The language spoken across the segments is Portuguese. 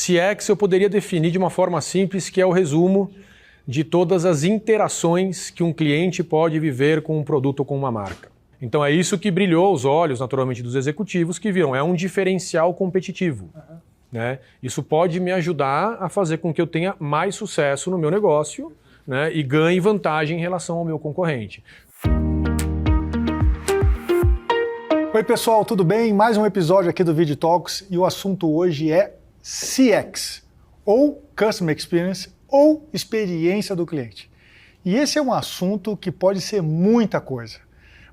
CX eu poderia definir de uma forma simples, que é o resumo de todas as interações que um cliente pode viver com um produto ou com uma marca. Então é isso que brilhou os olhos, naturalmente, dos executivos que viram. É um diferencial competitivo. Né? Isso pode me ajudar a fazer com que eu tenha mais sucesso no meu negócio, né? E ganhe vantagem em relação ao meu concorrente. Oi pessoal, tudo bem? Mais um episódio aqui do Video Talks e o assunto hoje é CX, ou Customer Experience, ou experiência do cliente. E esse é um assunto que pode ser muita coisa,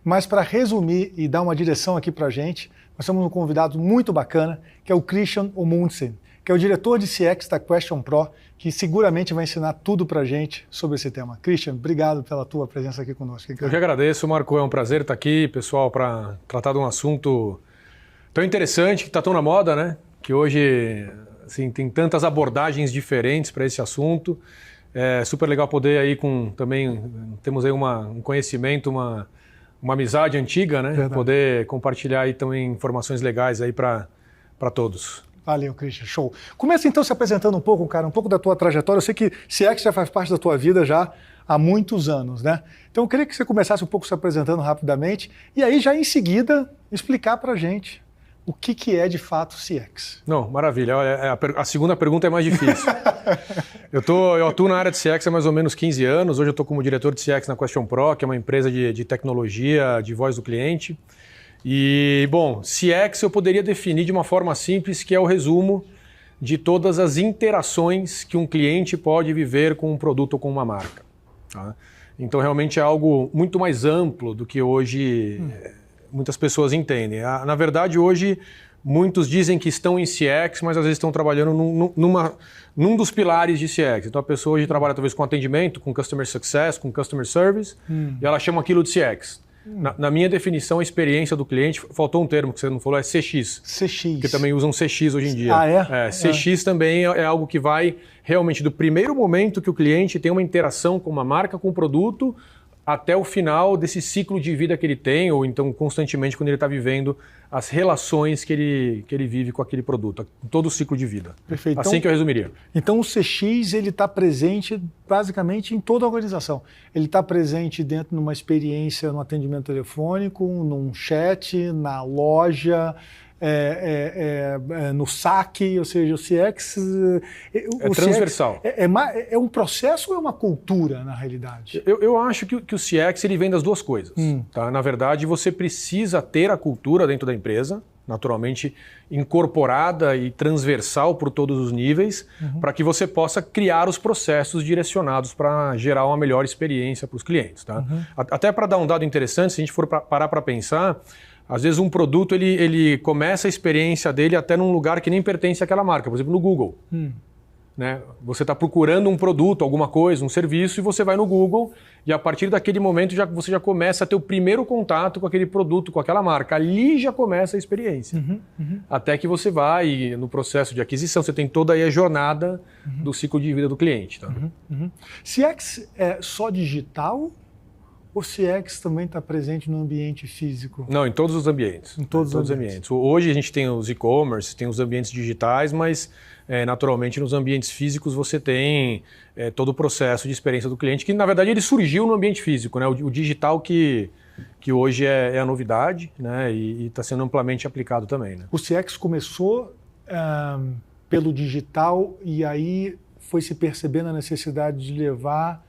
mas para resumir e dar uma direção aqui para a gente, nós temos um convidado muito bacana, que é o Christian Omundsen, que é o diretor de CX da Question Pro, que seguramente vai ensinar tudo para a gente sobre esse tema. Christian, obrigado pela tua presença aqui conosco. Eu que agradeço, Marco. É um prazer estar aqui, pessoal, para tratar de um assunto tão interessante, que está tão na moda, né? Que hoje assim, tem tantas abordagens diferentes para esse assunto. É super legal poder aí também temos aí um conhecimento, uma amizade antiga, né? Verdade. Poder compartilhar aí também informações legais aí para todos. Valeu, Christian, show. Começa então se apresentando um pouco, cara, um pouco da tua trajetória. Eu sei que CX já faz parte da tua vida já há muitos anos, né? Então eu queria que você começasse um pouco se apresentando rapidamente e aí já em seguida explicar pra gente o que é de fato CX. Não, maravilha. A segunda pergunta é mais difícil. Eu atuo na área de CX há mais ou menos 15 anos. Hoje eu estou como diretor de CX na Question Pro, que é uma empresa de tecnologia, de voz do cliente. E, bom, CX eu poderia definir de uma forma simples, que é o resumo de todas as interações que um cliente pode viver com um produto ou com uma marca. Tá? Então, realmente é algo muito mais amplo do que hoje muitas pessoas entendem. Na verdade, hoje, muitos dizem que estão em CX, mas às vezes estão trabalhando num dos pilares de CX. Então, a pessoa hoje trabalha talvez com atendimento, com Customer Success, com Customer Service, e ela chama aquilo de CX. Na minha definição, a experiência do cliente, faltou um termo que você não falou, é CX. CX. Que também usam CX hoje em dia. Ah, é? CX também é algo que vai realmente do primeiro momento que o cliente tem uma interação com uma marca, com um produto, até o final desse ciclo de vida que ele tem, ou então constantemente quando ele está vivendo as relações que ele vive com aquele produto, todo o ciclo de vida. Perfeito. Assim que eu resumiria. Então o CX ele está presente basicamente em toda a organização. Ele está presente dentro de uma experiência no atendimento telefônico, num chat, na loja, no saque, ou seja, o CX... É transversal. É um processo ou é uma cultura, na realidade? Eu acho que o CX ele vem das duas coisas. Tá? Na verdade, você precisa ter a cultura dentro da empresa, naturalmente incorporada e transversal por todos os níveis, para que você possa criar os processos direcionados para gerar uma melhor experiência para os clientes. Tá? Até para dar um dado interessante, se a gente for parar para pensar, às vezes um produto ele começa a experiência dele até num lugar que nem pertence àquela marca, por exemplo, no Google. Né? Você está procurando um produto, alguma coisa, um serviço, e você vai no Google e a partir daquele momento você já começa a ter o primeiro contato com aquele produto, com aquela marca. Ali já começa a experiência. Até que você vai e no processo de aquisição, você tem toda aí a jornada do ciclo de vida do cliente. Tá? CX é só digital? O CX também está presente no ambiente físico? Não, em todos os ambientes. Em todos os ambientes. Hoje a gente tem os e-commerce, tem os ambientes digitais, mas naturalmente nos ambientes físicos você tem todo o processo de experiência do cliente, que na verdade ele surgiu no ambiente físico, né? O digital que hoje é a novidade, né? E está sendo amplamente aplicado também. Né? O CX começou pelo digital e aí foi se percebendo a necessidade de levar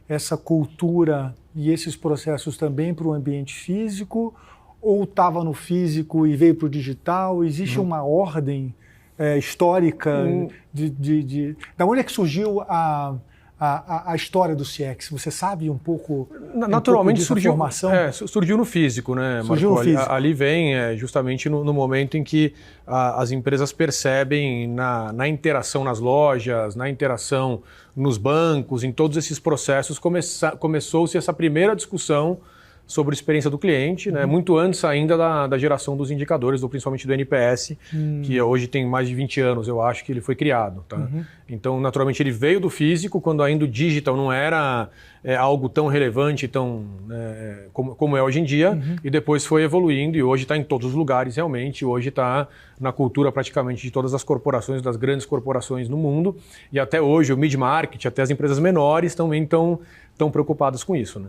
essa cultura e esses processos também para o ambiente físico, ou estava no físico e veio para o digital? Existe uma ordem histórica da onde é que surgiu a história do CX? Você sabe um pouco? Naturalmente surgiu, formação? Surgiu no físico, né, surgiu Marco? No físico. Ali vem justamente no momento em que as empresas percebem na interação nas lojas, na interação nos bancos, em todos esses processos, começou-se essa primeira discussão sobre a experiência do cliente, né? Muito antes ainda da geração dos indicadores, ou principalmente do NPS, que hoje tem mais de 20 anos, eu acho que ele foi criado. Tá? Então, naturalmente, ele veio do físico, quando ainda o digital não era algo tão relevante como é hoje em dia, e depois foi evoluindo, e hoje está em todos os lugares realmente, hoje está na cultura praticamente de todas as corporações, das grandes corporações no mundo, e até hoje o mid-market, até as empresas menores também estão preocupadas com isso. Né?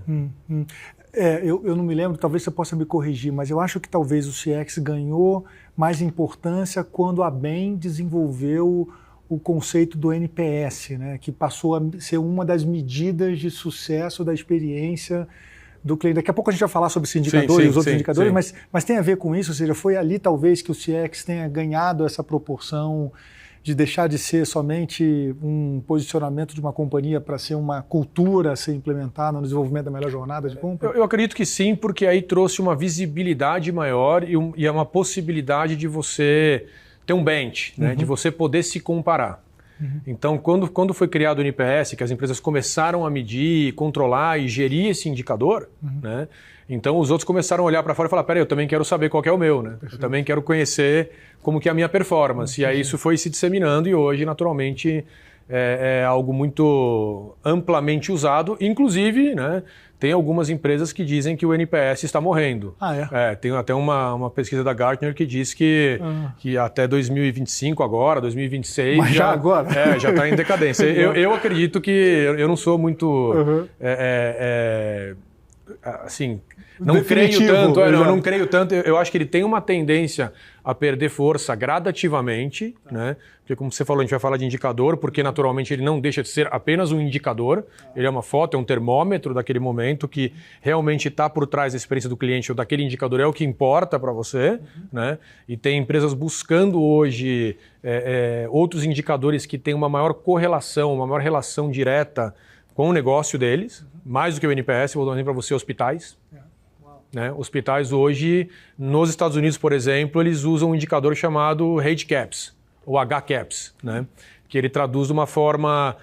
Eu não me lembro, talvez você possa me corrigir, mas eu acho que talvez o CX ganhou mais importância quando a BEM desenvolveu o conceito do NPS, né, que passou a ser uma das medidas de sucesso da experiência do cliente. Daqui a pouco a gente vai falar sobre esse indicador e os outros indicadores, mas tem a ver com isso, ou seja, foi ali talvez que o CX tenha ganhado essa proporção de deixar de ser somente um posicionamento de uma companhia para ser uma cultura a ser implementada no desenvolvimento da melhor jornada de compra? Eu acredito que sim, porque aí trouxe uma visibilidade maior e uma possibilidade de você ter um bench, né, de você poder se comparar. Então, quando foi criado o NPS, que as empresas começaram a medir, controlar e gerir esse indicador, né, então os outros começaram a olhar para fora e falar, peraí, eu também quero saber qual que é o meu, né? Eu também quero conhecer como que é a minha performance. E aí isso foi se disseminando e hoje, naturalmente, é algo muito amplamente usado. Inclusive, né, tem algumas empresas que dizem que o NPS está morrendo. Tem até uma pesquisa da Gartner que diz que até 2025 agora, 2026... Mas já agora? Já está em decadência. Eu acredito que eu não sou muito... assim, não creio tanto. Eu acho que ele tem uma tendência a perder força gradativamente, né? Porque, como você falou, a gente vai falar de indicador, porque naturalmente ele não deixa de ser apenas um indicador, ele é uma foto, é um termômetro daquele momento que realmente está por trás da experiência do cliente ou daquele indicador, é o que importa para você, né? E tem empresas buscando hoje outros indicadores que têm uma maior correlação, uma maior relação direta com o negócio deles, mais do que o NPS. Vou dar um exemplo para você, hospitais. Né? Hospitais hoje, nos Estados Unidos, por exemplo, eles usam um indicador chamado HCAHPS, ou HCAHPS, né? Que ele traduz de uma forma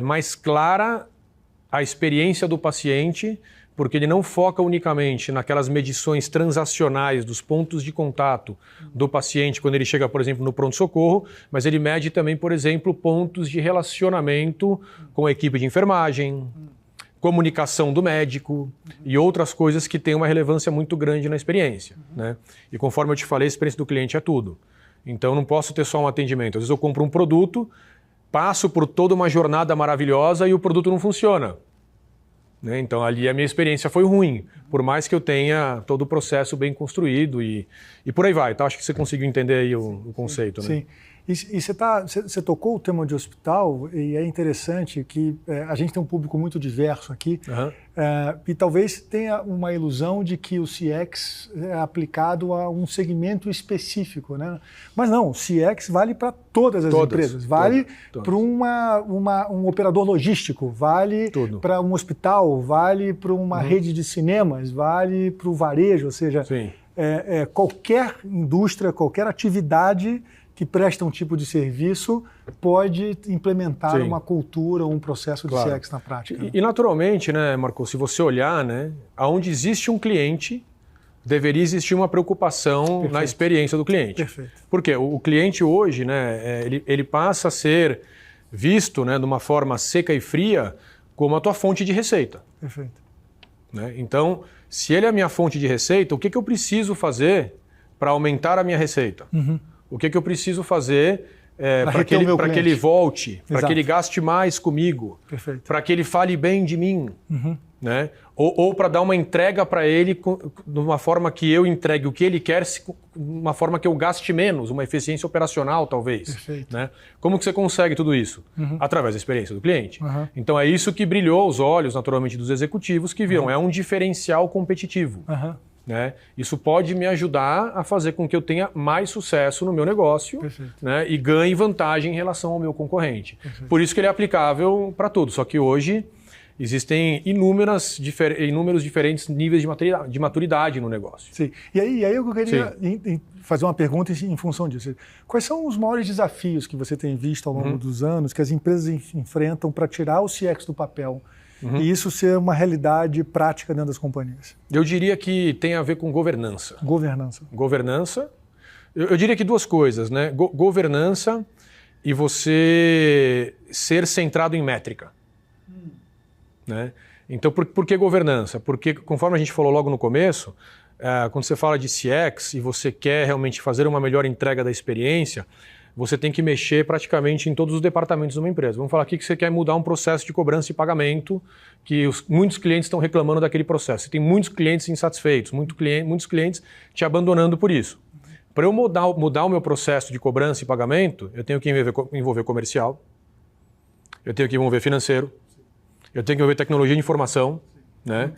mais clara a experiência do paciente, porque ele não foca unicamente naquelas medições transacionais dos pontos de contato do paciente quando ele chega, por exemplo, no pronto-socorro, mas ele mede também, por exemplo, pontos de relacionamento com a equipe de enfermagem, comunicação do médico e outras coisas que têm uma relevância muito grande na experiência. Né? E conforme eu te falei, a experiência do cliente é tudo. Então, eu não posso ter só um atendimento. Às vezes eu compro um produto, passo por toda uma jornada maravilhosa e o produto não funciona. Né? Então, ali a minha experiência foi ruim, por mais que eu tenha todo o processo bem construído e por aí vai. Então, acho que você conseguiu entender aí o conceito. Sim. Né? E você tocou o tema de hospital, e é interessante que a gente tem um público muito diverso aqui, e talvez tenha uma ilusão de que o CX é aplicado a um segmento específico, né? Mas não, o CX vale para todas as empresas, vale para um operador logístico, vale para um hospital, vale para uma rede de cinemas, vale para o varejo, ou seja, qualquer indústria, qualquer atividade que presta um tipo de serviço pode implementar uma cultura, um processo de CX na prática. E naturalmente, né, Marco, se você olhar, né, onde existe um cliente, deveria existir uma preocupação na experiência do cliente. Perfeito. Porque o cliente hoje, né, ele passa a ser visto, né, de uma forma seca e fria como a tua fonte de receita. Perfeito. Né? Então, se ele é a minha fonte de receita, o que eu preciso fazer para aumentar a minha receita? O que eu preciso fazer para que ele volte, para que ele gaste mais comigo, para que ele fale bem de mim, né? Ou para dar uma entrega para ele de uma forma que eu entregue o que ele quer, de uma forma que eu gaste menos, uma eficiência operacional talvez. Né? Como que você consegue tudo isso? Através da experiência do cliente. Então é isso que brilhou os olhos naturalmente dos executivos que viram, é um diferencial competitivo. Né? Isso pode me ajudar a fazer com que eu tenha mais sucesso no meu negócio, né? E ganhe vantagem em relação ao meu concorrente. Por isso que ele é aplicável para tudo. Só que hoje existem inúmeros diferentes níveis de maturidade no negócio. Sim. E aí eu queria fazer uma pergunta em função disso. Quais são os maiores desafios que você tem visto ao longo dos anos que as empresas enfrentam para tirar o CX do papel e isso ser uma realidade prática dentro das companhias? Eu diria que tem a ver com governança. Governança. Eu diria que duas coisas, né? Governança e você ser centrado em métrica. Né? Então, por que governança? Porque, conforme a gente falou logo no começo, quando você fala de CX e você quer realmente fazer uma melhor entrega da experiência, você tem que mexer praticamente em todos os departamentos de uma empresa. Vamos falar aqui que você quer mudar um processo de cobrança e pagamento, que muitos clientes estão reclamando daquele processo. Você tem muitos clientes insatisfeitos, muitos clientes te abandonando por isso. Para eu mudar o meu processo de cobrança e pagamento, eu tenho que envolver comercial, eu tenho que envolver financeiro, eu tenho que envolver tecnologia de informação, né?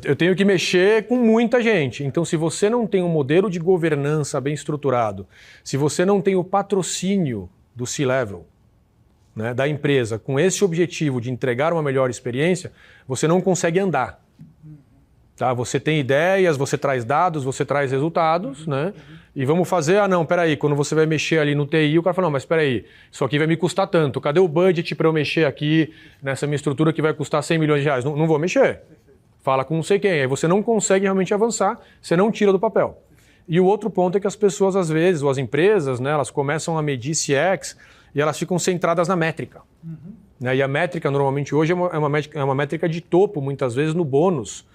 Eu tenho que mexer com muita gente. Então, se você não tem um modelo de governança bem estruturado, se você não tem o patrocínio do C-Level, né, da empresa, com esse objetivo de entregar uma melhor experiência, você não consegue andar. Tá? Você tem ideias, você traz dados, você traz resultados, né? E vamos fazer, peraí, quando você vai mexer ali no TI, o cara fala, não, mas peraí, isso aqui vai me custar tanto, cadê o budget para eu mexer aqui nessa minha estrutura que vai custar 100 milhões de reais? Não vou mexer. Fala com não sei quem, aí você não consegue realmente avançar, você não tira do papel. E o outro ponto é que as pessoas, às vezes, ou as empresas, né, elas começam a medir CX e elas ficam centradas na métrica. Né? E a métrica, normalmente, hoje é uma métrica de topo, muitas vezes, no bônus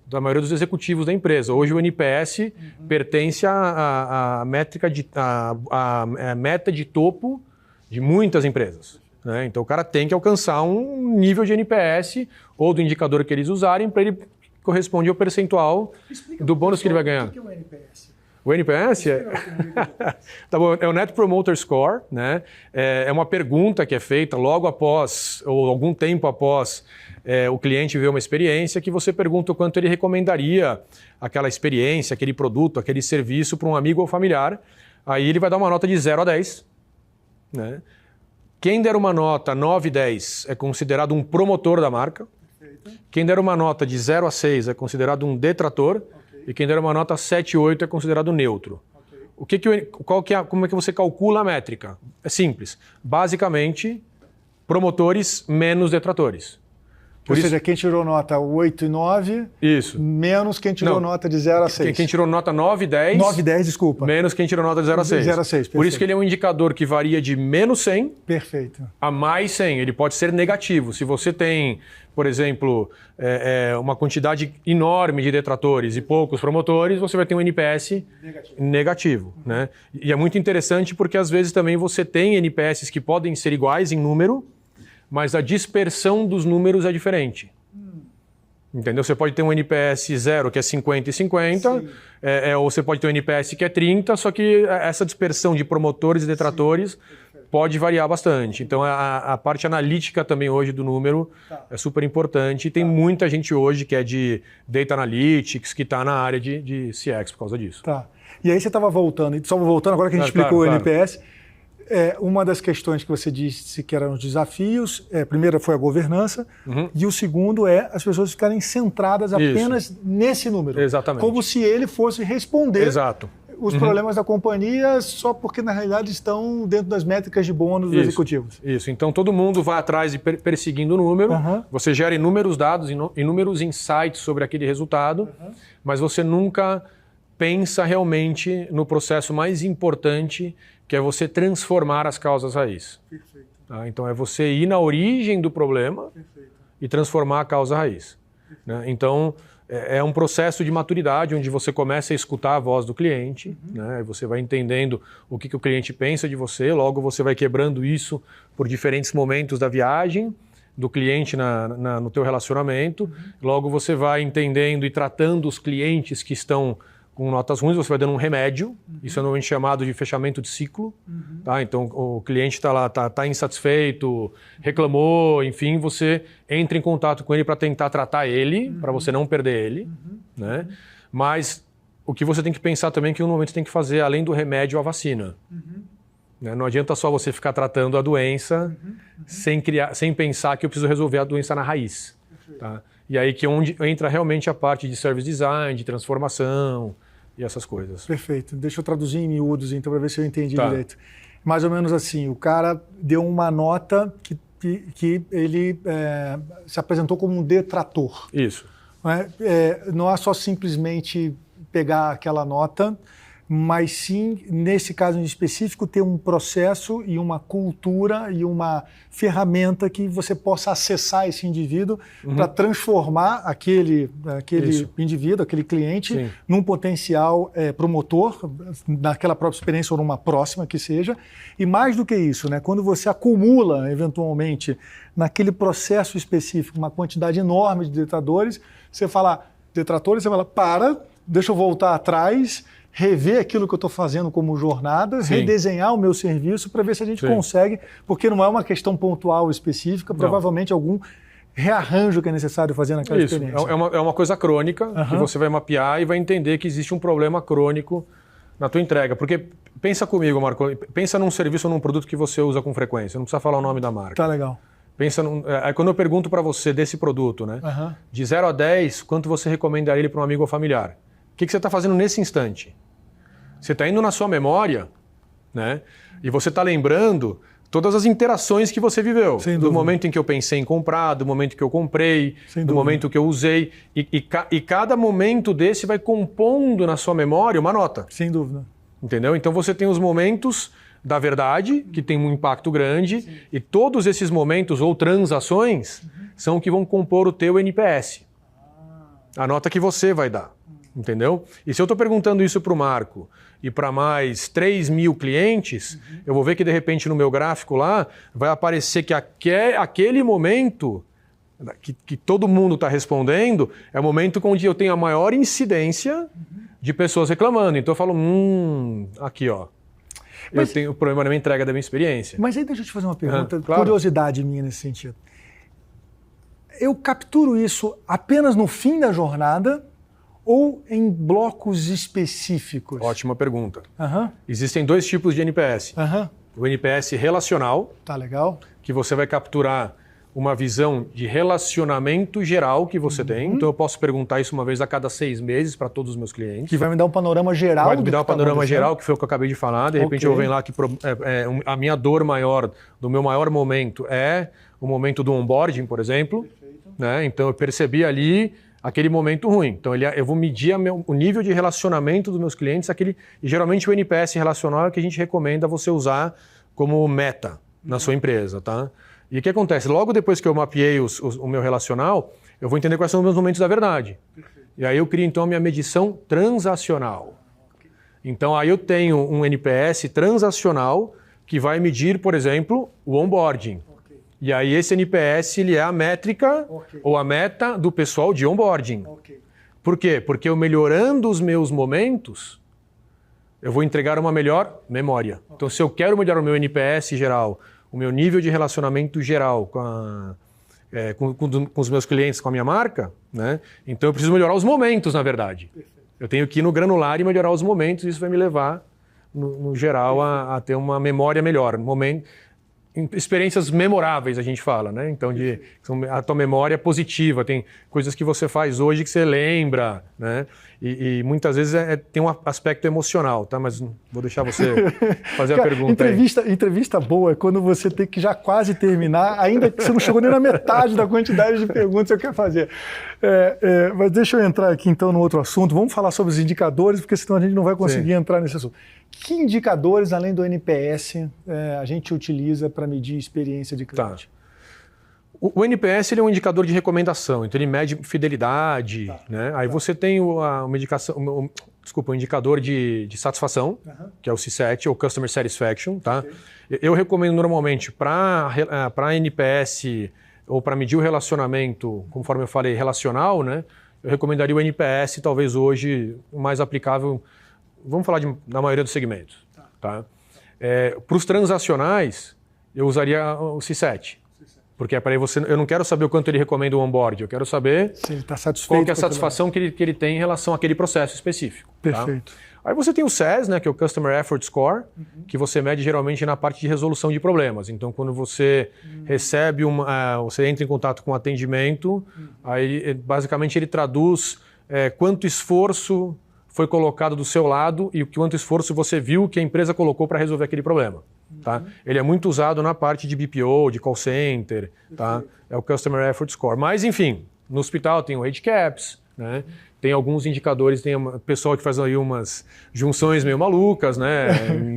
da maioria dos executivos da empresa. Hoje o NPS pertence à métrica à meta de topo de muitas empresas. Né? Então o cara tem que alcançar um nível de NPS ou do indicador que eles usarem para ele corresponder ao percentual do bônus que ele vai ganhar. O que é o NPS? O NPS tá bom, é o Net Promoter Score, né? É uma pergunta que é feita logo após, ou algum tempo após o cliente ver uma experiência, que você pergunta o quanto ele recomendaria aquela experiência, aquele produto, aquele serviço para um amigo ou familiar. Aí ele vai dar uma nota de 0 a 10. Né? Quem der uma nota 9 e 10 é considerado um promotor da marca. Perfeito. Quem der uma nota de 0 a 6 é considerado um detrator. Okay. E quem der uma nota 7 e 8 é considerado neutro. Okay. Como é que você calcula a métrica? É simples. Basicamente, promotores menos detratores. Ou seja, quem tirou nota 8 e 9, isso. Menos quem tirou nota de 0 a 6. Quem tirou nota 9 e 10... 9 e 10, desculpa. Menos quem tirou nota de 0 a 6. 0 a 6, perfeito. Por isso que ele é um indicador que varia de menos 100 perfeito. A mais 100. Ele pode ser negativo. Se você tem, por exemplo, uma quantidade enorme de detratores e poucos promotores, você vai ter um NPS negativo. Né? E é muito interessante porque às vezes também você tem NPS que podem ser iguais em número, mas a dispersão dos números é diferente. Entendeu? Você pode ter um NPS 0 que é 50 e 50, ou você pode ter um NPS que é 30, só que essa dispersão de promotores e detratores pode variar bastante. Então a parte analítica também hoje do número é super importante e tem muita gente hoje que é de Data Analytics, que está na área de CX por causa disso. Tá. E aí você estava voltando, agora que a gente explicou o NPS, uma das questões que você disse que eram os desafios, a primeira foi a governança, e o segundo é as pessoas ficarem centradas apenas nesse número. Exatamente. Como se ele fosse responder Exato. os problemas da companhia só porque, na realidade, estão dentro das métricas de bônus dos executivos. Isso. Então, todo mundo vai atrás e perseguindo o número, você gera inúmeros dados, inúmeros insights sobre aquele resultado, mas você nunca pensa realmente no processo mais importante, que é você transformar as causas raiz. Perfeito. Tá? Então, é você ir na origem do problema e transformar a causa raiz. Né? Então, é um processo de maturidade, onde você começa a escutar a voz do cliente, né? Você vai entendendo o que o cliente pensa de você, logo você vai quebrando isso por diferentes momentos da viagem do cliente no teu relacionamento, logo você vai entendendo e tratando os clientes que estão com notas ruins, você vai dando um remédio, isso é normalmente chamado de fechamento de ciclo. Tá? Então o cliente está lá, está insatisfeito, reclamou, enfim, você entra em contato com ele para tentar tratar ele, para você não perder ele. Né? Mas o que você tem que pensar também é que no momento você tem que fazer, além do remédio, a vacina. Né? Não adianta só você ficar tratando a doença sem pensar que eu preciso resolver a doença na raiz. Tá? E aí que é onde entra realmente a parte de service design, de transformação e essas coisas. Perfeito. Deixa eu traduzir em miúdos, então, para ver se eu entendi direito. Mais ou menos assim, o cara deu uma nota que que ele se apresentou como um detrator. Isso. Não é só simplesmente pegar aquela nota, mas sim, nesse caso em específico, ter um processo e uma cultura e uma ferramenta que você possa acessar esse indivíduo para transformar aquele indivíduo, aquele cliente, num potencial promotor, naquela própria experiência ou numa próxima que seja. E mais do que isso, né, quando você acumula, eventualmente, naquele processo específico, uma quantidade enorme de detratores, você fala, deixa eu voltar atrás, rever aquilo que eu estou fazendo como jornada, redesenhar o meu serviço para ver se a gente consegue, porque não é uma questão pontual específica, provavelmente algum rearranjo que é necessário fazer naquela experiência. É uma coisa crônica que você vai mapear e vai entender que existe um problema crônico na tua entrega. Porque, pensa comigo, Marco, pensa num serviço ou num produto que você usa com frequência, não precisa falar o nome da marca. Tá legal. Pensa quando eu pergunto para você desse produto, né? De 0 a 10, quanto você recomendaria ele para um amigo ou familiar? O que você está fazendo nesse instante? Você está indo na sua memória, né? E você está lembrando todas as interações que você viveu. Do momento em que eu pensei em comprar, do momento que eu comprei, do momento que eu usei. E cada momento desse vai compondo na sua memória uma nota. Sem dúvida. Entendeu? Então você tem os momentos da verdade, que tem um impacto grande, e todos esses momentos ou transações são o que vão compor o teu NPS. A nota que você vai dar. Entendeu? E se eu estou perguntando isso para o Marco e para mais 3 mil clientes, eu vou ver que de repente no meu gráfico lá vai aparecer que aquele momento que todo mundo está respondendo é o momento onde eu tenho a maior incidência de pessoas reclamando. Então eu falo, aqui ó, eu tenho o problema na minha entrega da minha experiência. Mas aí deixa eu te fazer uma pergunta, curiosidade minha nesse sentido. Eu capturo isso apenas no fim da jornada ou em blocos específicos? Ótima pergunta. Existem 2 tipos de NPS. O NPS relacional, tá legal, que você vai capturar uma visão de relacionamento geral que você tem. Então eu posso perguntar isso uma vez a cada 6 meses para todos os meus clientes. Que vai me dar um panorama geral. Vai me dar um panorama geral, que foi o que eu acabei de falar. De repente eu venho lá que a minha dor maior, do meu maior momento é o momento do onboarding, por exemplo. Né? Então eu percebi ali aquele momento ruim. Então eu vou medir o nível de relacionamento dos meus clientes, e geralmente o NPS relacional é o que a gente recomenda você usar como meta na sua empresa. Tá? E o que acontece? Logo depois que eu mapeei o meu relacional, eu vou entender quais são os meus momentos da verdade. E aí eu crio então a minha medição transacional. Então aí eu tenho um NPS transacional que vai medir, por exemplo, o onboarding. E aí esse NPS ele é a métrica ou a meta do pessoal de onboarding. Por quê? Porque eu melhorando os meus momentos, eu vou entregar uma melhor memória. Então se eu quero melhorar o meu NPS geral, o meu nível de relacionamento geral com os meus clientes, com a minha marca, né? Então eu preciso melhorar os momentos, na verdade. Eu tenho que ir no granular e melhorar os momentos, e isso vai me levar, no geral, a ter uma memória melhor. Experiências memoráveis, a gente fala, né? Então, a tua memória positiva, tem coisas que você faz hoje que você lembra, né? E muitas vezes tem um aspecto emocional, tá? Mas vou deixar você fazer a pergunta aí. Entrevista boa é quando você tem que já quase terminar, ainda que você não chegou nem na metade da quantidade de perguntas que você quer fazer. Mas deixa eu entrar aqui então no outro assunto. Vamos falar sobre os indicadores, porque senão a gente não vai conseguir entrar nesse assunto. Que indicadores, além do NPS, a gente utiliza para medir experiência de cliente? Tá. O NPS ele é um indicador de recomendação, então ele mede fidelidade. Né? Aí você tem o indicador de satisfação, que é o C7, ou Customer Satisfaction. Tá? Eu recomendo normalmente para NPS ou para medir o relacionamento, conforme eu falei, relacional, né? Eu recomendaria o NPS, talvez hoje o mais aplicável. Vamos falar na maioria dos segmentos. Tá? Para os transacionais, eu usaria o C7. Porque é para eu não quero saber o quanto ele recomenda o onboard, eu quero saber se ele tá satisfeito, qual que é a satisfação que ele tem em relação àquele processo específico. Perfeito. Tá? Aí você tem o CES, né, que é o Customer Effort Score, que você mede geralmente na parte de resolução de problemas. Então, quando você recebe você entra em contato com o atendimento, aí basicamente ele traduz quanto esforço foi colocado do seu lado e quanto esforço você viu que a empresa colocou para resolver aquele problema. Tá? Ele é muito usado na parte de BPO, de call center, tá? É o Customer Effort Score. Mas, enfim, no hospital tem o Age Caps, né? Tem alguns indicadores, tem pessoal que faz aí umas junções meio malucas, né?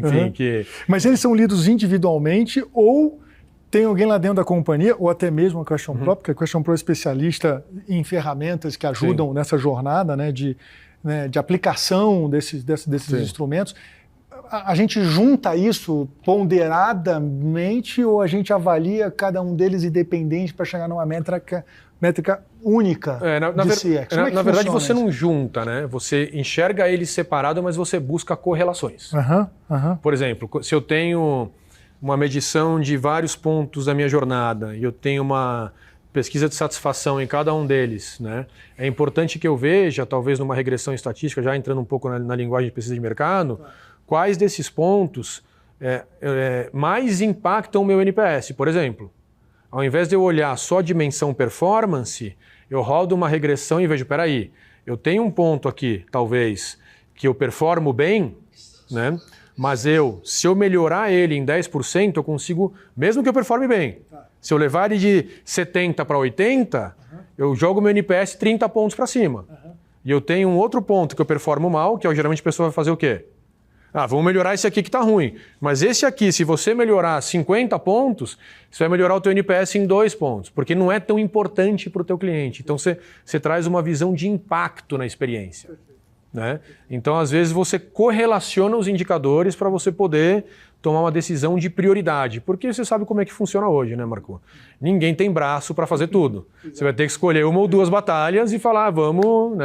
Enfim, que... Mas eles são lidos individualmente ou tem alguém lá dentro da companhia, ou até mesmo a Question Pro, porque a Question Pro é especialista em ferramentas que ajudam nessa jornada, né, de aplicação desses instrumentos. A gente junta isso ponderadamente ou a gente avalia cada um deles independente para chegar numa métrica única de CX? Na verdade, você não junta, né? Você enxerga eles separado, mas você busca correlações. Por exemplo, se eu tenho uma medição de vários pontos da minha jornada e eu tenho uma pesquisa de satisfação em cada um deles, né? É importante que eu veja, talvez numa regressão estatística, já entrando um pouco na linguagem de pesquisa de mercado, quais desses pontos mais impactam o meu NPS. Por exemplo, ao invés de eu olhar só a dimensão performance, eu rodo uma regressão e vejo, peraí, eu tenho um ponto aqui, talvez, que eu performo bem, né? Mas se eu melhorar ele em 10%, eu consigo, mesmo que eu performe bem, se eu levar ele de 70 para 80, eu jogo meu NPS 30 pontos para cima. E eu tenho um outro ponto que eu performo mal, que geralmente a pessoa vai fazer o quê? Vamos melhorar esse aqui que está ruim. Mas esse aqui, se você melhorar 50 pontos, você vai melhorar o teu NPS em 2 pontos, porque não é tão importante para o teu cliente. Então você traz uma visão de impacto na experiência. Né? Então, às vezes, você correlaciona os indicadores para você poder tomar uma decisão de prioridade. Porque você sabe como é que funciona hoje, né, Marco? Ninguém tem braço para fazer tudo. Você vai ter que escolher uma ou duas batalhas e falar, vamos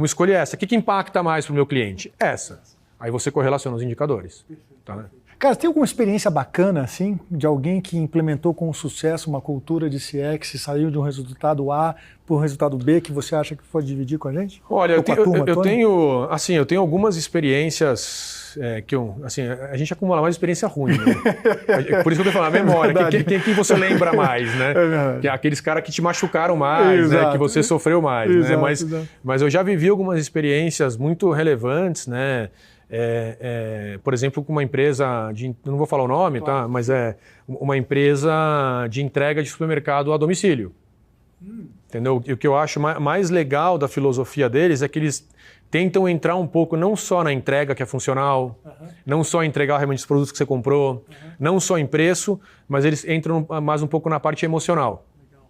escolher essa. O que impacta mais para o meu cliente? Essa. Aí você correlaciona os indicadores. Tá? Cara, tem alguma experiência bacana, assim, de alguém que implementou com sucesso uma cultura de CX e saiu de um resultado A para um resultado B que você acha que pode dividir com a gente? Olha, eu tenho algumas experiências que a gente acumula mais experiência ruim, né? Por isso que eu tô falando, a memória, quem você lembra mais, né? Que é aqueles caras que te machucaram mais, né? Que você sofreu mais, né? Mas eu já vivi algumas experiências muito relevantes, né? Por exemplo, com uma empresa não vou falar o nome, tá? Mas é uma empresa de entrega de supermercado a domicílio. Entendeu? E o que eu acho mais legal da filosofia deles é que eles tentam entrar um pouco não só na entrega que é funcional, não só entregar realmente os produtos que você comprou, não só em preço, mas eles entram mais um pouco na parte emocional. Legal.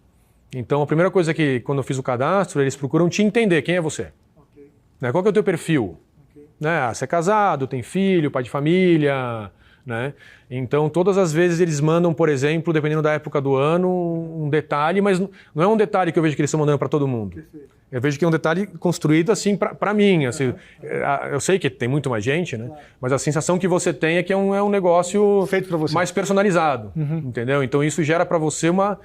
Então, a primeira coisa que, quando eu fiz o cadastro, eles procuram te entender quem é você. Né? Qual que é o teu perfil? Né? Você é casado, tem filho, pai de família, né? Então, todas as vezes eles mandam, por exemplo, dependendo da época do ano, um detalhe, mas não é um detalhe que eu vejo que eles estão mandando para todo mundo. Perfeito. Eu vejo que é um detalhe construído assim para mim. Assim, eu sei que tem muito mais gente, né? Claro. Mas a sensação que você tem é que é um negócio feito para você, mais personalizado, entendeu? Então, isso gera para você uma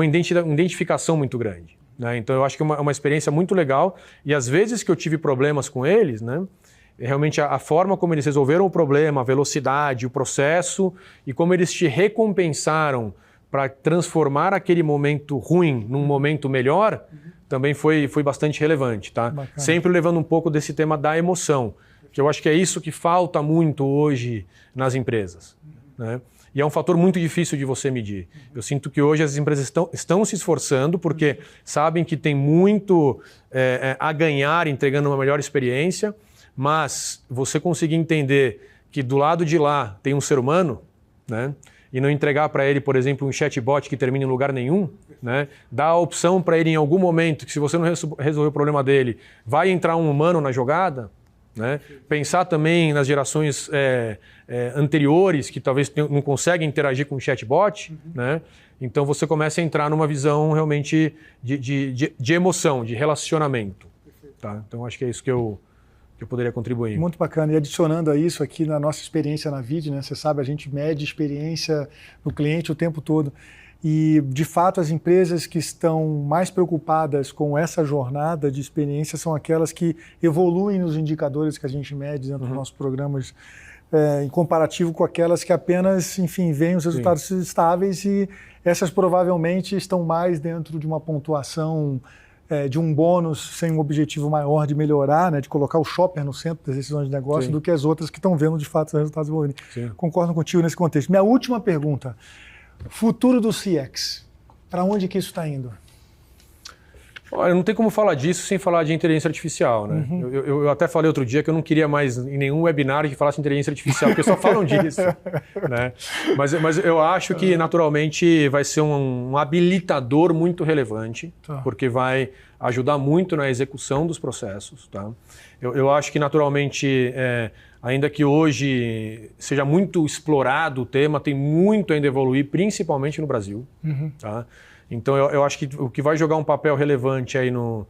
identificação muito grande. Né? Então, eu acho que é uma experiência muito legal. E às vezes que eu tive problemas com eles, né? Realmente a forma como eles resolveram o problema, a velocidade, o processo e como eles te recompensaram para transformar aquele momento ruim num momento melhor, também foi bastante relevante. Tá? Sempre levando um pouco desse tema da emoção, que eu acho que é isso que falta muito hoje nas empresas. Né? E é um fator muito difícil de você medir. Eu sinto que hoje as empresas estão se esforçando porque sabem que tem muito a ganhar entregando uma melhor experiência, mas você conseguir entender que do lado de lá tem um ser humano, né? E não entregar para ele, por exemplo, um chatbot que termine em lugar nenhum, né? Dar a opção para ele em algum momento que se você não resolver o problema dele, vai entrar um humano na jogada, né? Pensar também nas gerações anteriores que talvez não conseguem interagir com o chatbot, né? Então você começa a entrar numa visão realmente de emoção, de relacionamento. Tá? Então acho que é isso que eu poderia contribuir. Muito bacana. E adicionando a isso aqui na nossa experiência na VID, né? Você sabe, a gente mede experiência no cliente o tempo todo. E, de fato, as empresas que estão mais preocupadas com essa jornada de experiência são aquelas que evoluem nos indicadores que a gente mede dentro dos nossos programas, em comparativo com aquelas que apenas, enfim, veem os resultados estáveis, e essas provavelmente estão mais dentro de uma pontuação de um bônus sem um objetivo maior de melhorar, né, de colocar o shopper no centro das decisões de negócio, Sim. do que as outras que estão vendo de fato os resultados evoluindo. Sim. Concordo contigo nesse contexto. Minha última pergunta, futuro do CX, para onde que isso está indo? Olha, não tem como falar disso sem falar de inteligência artificial, né? Eu até falei outro dia que eu não queria mais em nenhum webinar que falasse de inteligência artificial, porque só falam disso, né? Mas eu acho que naturalmente vai ser um habilitador muito relevante, porque vai ajudar muito na execução dos processos, tá? Eu acho que naturalmente, ainda que hoje seja muito explorado o tema, tem muito ainda a evoluir, principalmente no Brasil, tá? Então, eu acho que o que vai jogar um papel relevante aí no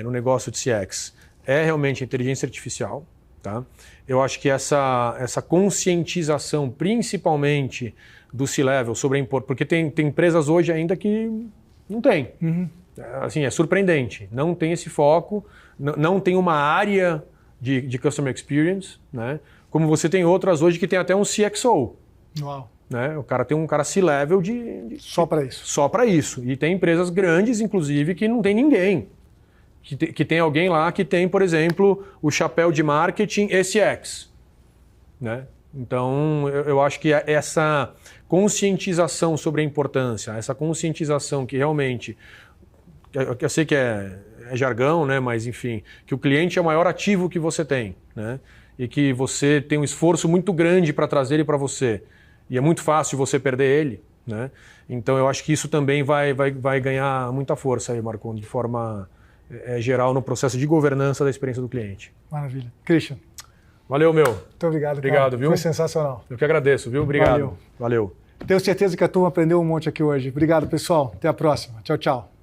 negócio de CX é realmente a inteligência artificial. Tá? Eu acho que essa conscientização, principalmente do C-Level, sobre a importância... Porque tem empresas hoje ainda que não tem. Assim, é surpreendente. Não tem esse foco, não tem uma área de Customer Experience, né? Como você tem outras hoje que tem até um CXO. Uau. Né? O cara tem um cara C-level só para isso. Só para isso. E tem empresas grandes, inclusive, que não tem ninguém. Que tem alguém lá que tem, por exemplo, o chapéu de marketing SX. Né? Então, eu acho que essa conscientização sobre a importância, essa conscientização que realmente... Eu sei que é jargão, né? Mas enfim, que o cliente é o maior ativo que você tem. Né? E que você tem um esforço muito grande para trazer ele para você. E é muito fácil você perder ele, né? Então eu acho que isso também vai ganhar muita força aí, Marcon, de forma geral no processo de governança da experiência do cliente. Maravilha. Christian. Valeu, meu. Muito obrigado, Obrigado, cara. viu? Foi sensacional. Eu que agradeço, viu? Obrigado. Valeu. Tenho certeza que a turma aprendeu um monte aqui hoje. Obrigado, pessoal. Até a próxima. Tchau, tchau.